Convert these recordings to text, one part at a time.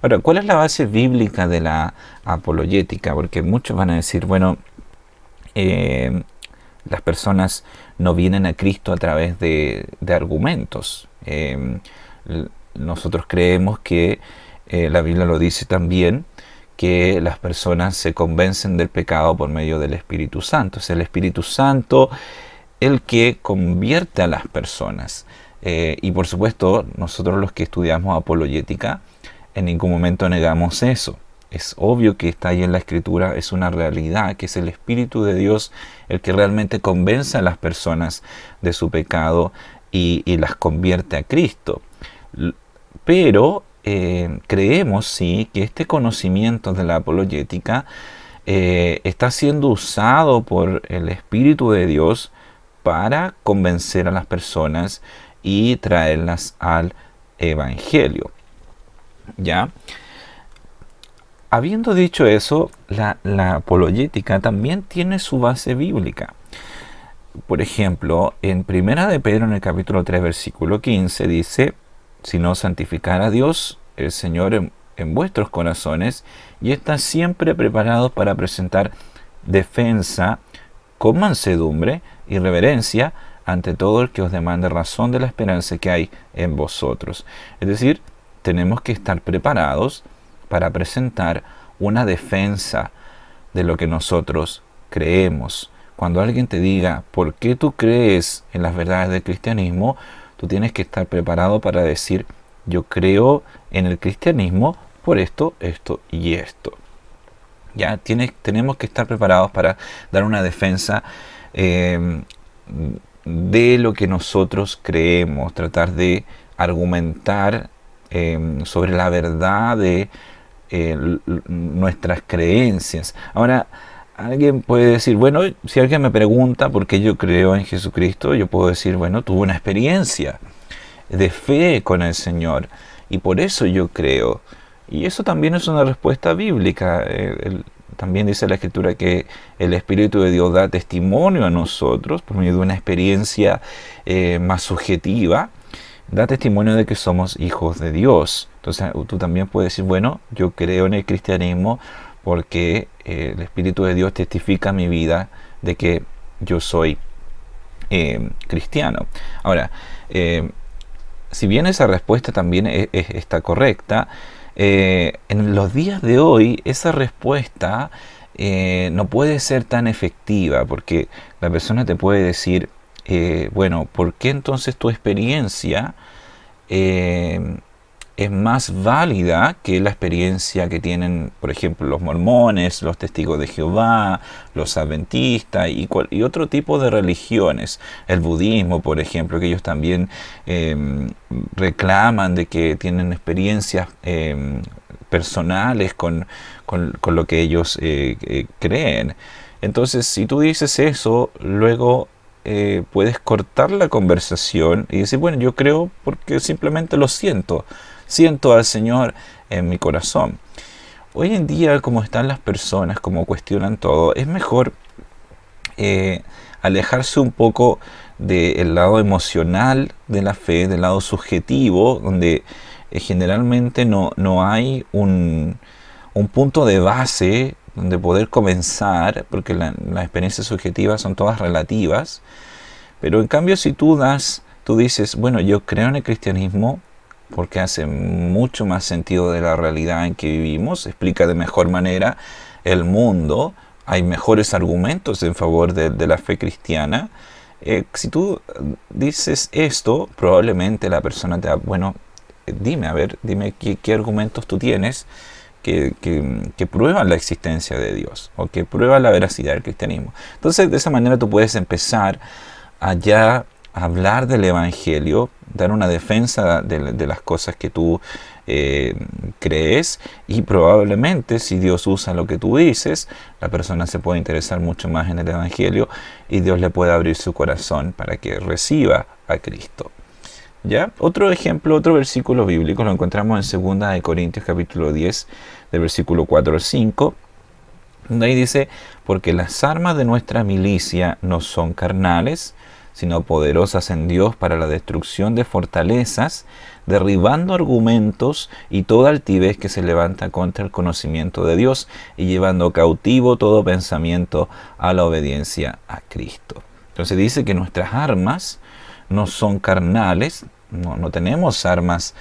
Ahora, ¿cuál es la base bíblica de la apologética? Porque muchos van a decir, bueno, eh, las personas no vienen a Cristo a través de argumentos. Nosotros creemos que la Biblia lo dice también, que las personas se convencen del pecado por medio del Espíritu Santo. Es el Espíritu Santo el que convierte a las personas. Y por supuesto, nosotros los que estudiamos apologética, en ningún momento negamos eso. Es obvio que está ahí en la Escritura, es una realidad, que es el Espíritu de Dios el que realmente convence a las personas de su pecado y las convierte a Cristo. Pero creemos, sí, que este conocimiento de la apologética está siendo usado por el Espíritu de Dios para convencer a las personas y traerlas al Evangelio. ¿Ya? Habiendo dicho eso, la apologética también tiene su base bíblica. Por ejemplo, en Primera de Pedro, en el capítulo 3, versículo 15, dice: sino santificar a Dios, el Señor, en vuestros corazones, y están siempre preparados para presentar defensa con mansedumbre y reverencia ante todo el que os demande razón de la esperanza que hay en vosotros. Es decir, tenemos que estar preparados para presentar una defensa de lo que nosotros creemos. Cuando alguien te diga por qué tú crees en las verdades del cristianismo, tú tienes que estar preparado para decir: yo creo en el cristianismo por esto, esto y esto. Ya tenemos que estar preparados para dar una defensa de lo que nosotros creemos, tratar de argumentar sobre la verdad de nuestras creencias. Ahora, alguien puede decir, bueno, si alguien me pregunta por qué yo creo en Jesucristo, yo puedo decir, bueno, tuve una experiencia de fe con el Señor y por eso yo creo. Y eso también es una respuesta bíblica. También dice la Escritura que el Espíritu de Dios da testimonio a nosotros por medio de una experiencia más subjetiva. Da testimonio de que somos hijos de Dios. Entonces tú también puedes decir, bueno, yo creo en el cristianismo porque el Espíritu de Dios testifica en mi vida de que yo soy cristiano. Ahora, si bien esa respuesta también está correcta, en los días de hoy esa respuesta no puede ser tan efectiva porque la persona te puede decir, bueno, ¿por qué entonces tu experiencia es más válida que la experiencia que tienen, por ejemplo, los mormones, los testigos de Jehová, los adventistas y otro tipo de religiones? El budismo, por ejemplo, que ellos también reclaman de que tienen experiencias personales con lo que ellos creen. Entonces, si tú dices eso, luego puedes cortar la conversación y decir, bueno, yo creo porque simplemente lo siento. Siento al Señor en mi corazón. Hoy en día, como están las personas, como cuestionan todo, es mejor alejarse un poco del lado emocional de la fe, del lado subjetivo, donde generalmente no hay un punto de base donde poder comenzar, porque las experiencias subjetivas son todas relativas. Pero en cambio, si tú dices, bueno, yo creo en el cristianismo porque hace mucho más sentido de la realidad en que vivimos, explica de mejor manera el mundo, hay mejores argumentos en favor de la fe cristiana. Si tú dices esto, probablemente la persona te da, bueno, dime qué argumentos tú tienes que prueban la existencia de Dios o que prueban la veracidad del cristianismo. Entonces, de esa manera tú puedes empezar a ya hablar del Evangelio, dar una defensa de las cosas que tú crees, y probablemente si Dios usa lo que tú dices, la persona se puede interesar mucho más en el Evangelio y Dios le puede abrir su corazón para que reciba a Cristo. ¿Ya? Otro ejemplo, otro versículo bíblico lo encontramos en 2 Corintios capítulo 10, del versículo 4 al 5, donde ahí dice: porque las armas de nuestra milicia no son carnales, sino poderosas en Dios para la destrucción de fortalezas, derribando argumentos y toda altivez que se levanta contra el conocimiento de Dios y llevando cautivo todo pensamiento a la obediencia a Cristo. Entonces dice que nuestras armas no son carnales, no tenemos armas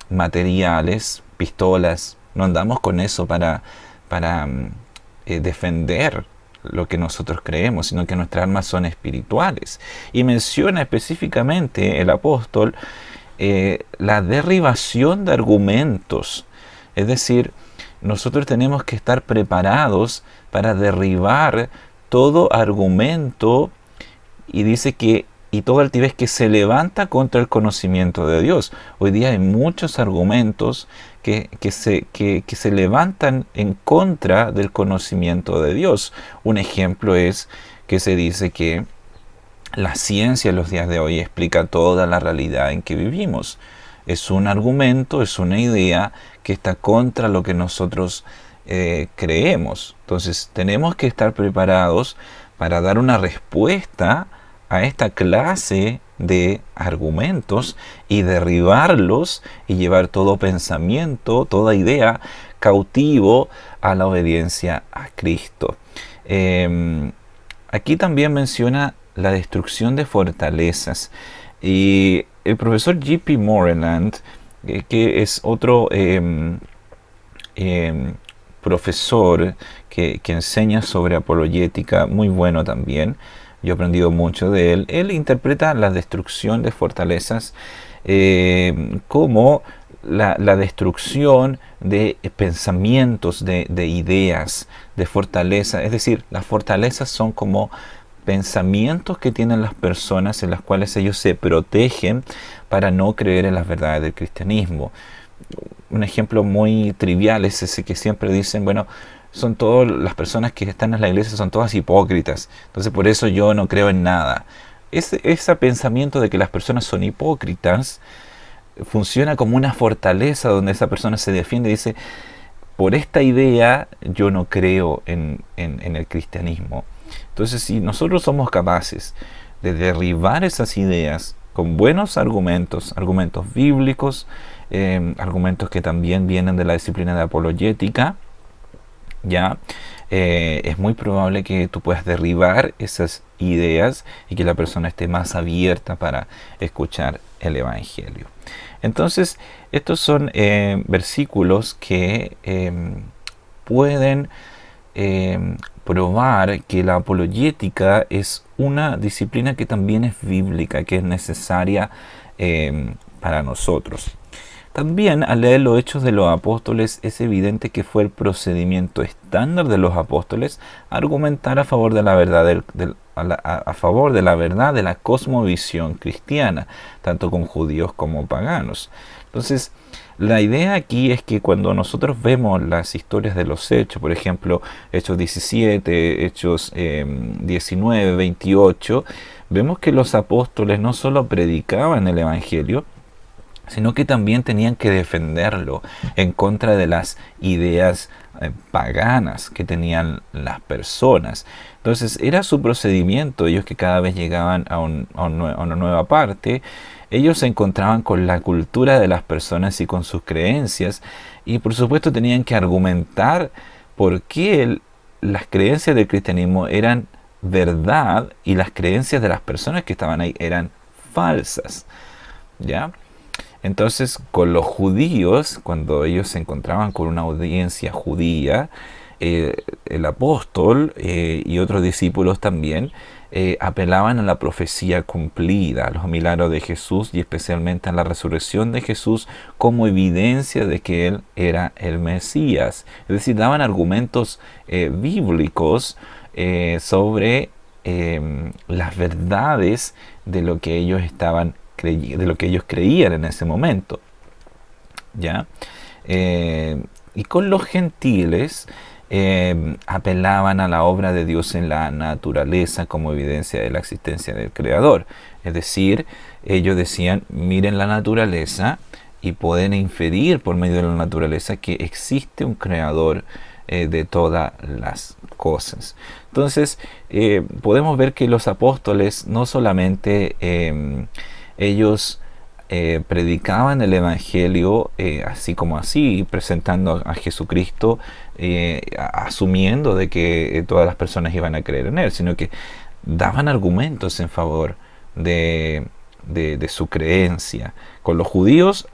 materiales, pistolas, no andamos con eso para defender lo que nosotros creemos, sino que nuestras armas son espirituales. Y menciona específicamente el apóstol la derribación de argumentos. Es decir, nosotros tenemos que estar preparados para derribar todo argumento, y dice que y toda altivez que se levanta contra el conocimiento de Dios. Hoy día hay muchos argumentos que se levantan en contra del conocimiento de Dios. Un ejemplo es que se dice que la ciencia en los días de hoy explica toda la realidad en que vivimos. Es un argumento, es una idea que está contra lo que nosotros creemos. Entonces tenemos que estar preparados para dar una respuesta a esta clase de argumentos y derribarlos y llevar todo pensamiento, toda idea cautivo a la obediencia a Cristo. Aquí también menciona la destrucción de fortalezas, y el profesor J.P. Moreland, que es otro profesor que enseña sobre apologética, muy bueno también, yo he aprendido mucho de él. Él interpreta la destrucción de fortalezas como la destrucción de pensamientos, de ideas, de fortaleza. Es decir, las fortalezas son como pensamientos que tienen las personas en las cuales ellos se protegen para no creer en las verdades del cristianismo. Un ejemplo muy trivial es ese que siempre dicen, bueno, son todas las personas que están en la iglesia son todas hipócritas, entonces por eso yo no creo en nada. Ese pensamiento de que las personas son hipócritas funciona como una fortaleza donde esa persona se defiende y dice, por esta idea yo no creo en el cristianismo. Entonces, si nosotros somos capaces de derribar esas ideas con buenos argumentos bíblicos, argumentos que también vienen de la disciplina de apologética, ya es muy probable que tú puedas derribar esas ideas y que la persona esté más abierta para escuchar el Evangelio. Entonces, estos son versículos que pueden probar que la apologética es una disciplina que también es bíblica, que es necesaria para nosotros. También al leer los Hechos de los Apóstoles es evidente que fue el procedimiento estándar de los apóstoles argumentar a favor de la verdad a favor de la verdad de la cosmovisión cristiana, tanto con judíos como paganos. Entonces, la idea aquí es que cuando nosotros vemos las historias de los Hechos, por ejemplo, Hechos 17, Hechos 19, 28, vemos que los apóstoles no solo predicaban el Evangelio, sino que también tenían que defenderlo en contra de las ideas paganas que tenían las personas. Entonces era su procedimiento. Ellos que cada vez llegaban a una nueva parte, ellos se encontraban con la cultura de las personas y con sus creencias, y por supuesto tenían que argumentar por qué las creencias del cristianismo eran verdad y las creencias de las personas que estaban ahí eran falsas, ¿ya? Entonces, con los judíos, cuando ellos se encontraban con una audiencia judía, el apóstol y otros discípulos también apelaban a la profecía cumplida, a los milagros de Jesús y especialmente a la resurrección de Jesús como evidencia de que Él era el Mesías. Es decir, daban argumentos bíblicos sobre las verdades de lo que ellos de lo que ellos creían en ese momento, ¿ya? Y con los gentiles apelaban a la obra de Dios en la naturaleza como evidencia de la existencia del Creador. Es decir, ellos decían, miren la naturaleza y pueden inferir por medio de la naturaleza que existe un Creador de todas las cosas. Entonces, podemos ver que los apóstoles no solamente ellos predicaban el Evangelio así como así, presentando a Jesucristo, asumiendo de que todas las personas iban a creer en Él, sino que daban argumentos en favor de su creencia. Con los judíos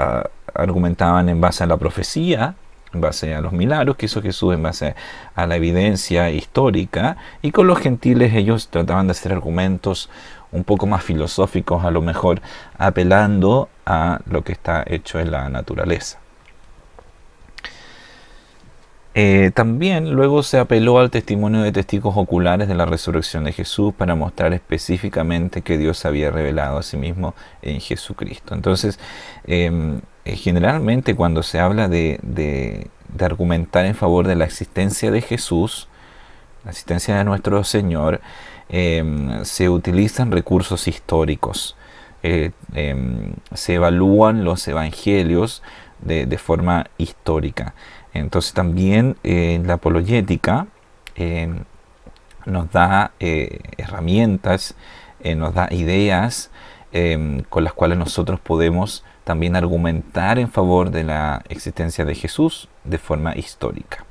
argumentaban en base a la profecía, en base a los milagros que hizo Jesús, en base a la evidencia histórica, y con los gentiles ellos trataban de hacer argumentos un poco más filosóficos, a lo mejor apelando a lo que está hecho en la naturaleza. También luego se apeló al testimonio de testigos oculares de la resurrección de Jesús para mostrar específicamente que Dios había revelado a sí mismo en Jesucristo. Entonces, generalmente cuando se habla de argumentar en favor de la existencia de Jesús, la existencia de nuestro Señor, se utilizan recursos históricos. Se evalúan los evangelios de forma histórica. Entonces también la apologética nos da herramientas, nos da ideas con las cuales nosotros podemos también argumentar en favor de la existencia de Jesús de forma histórica.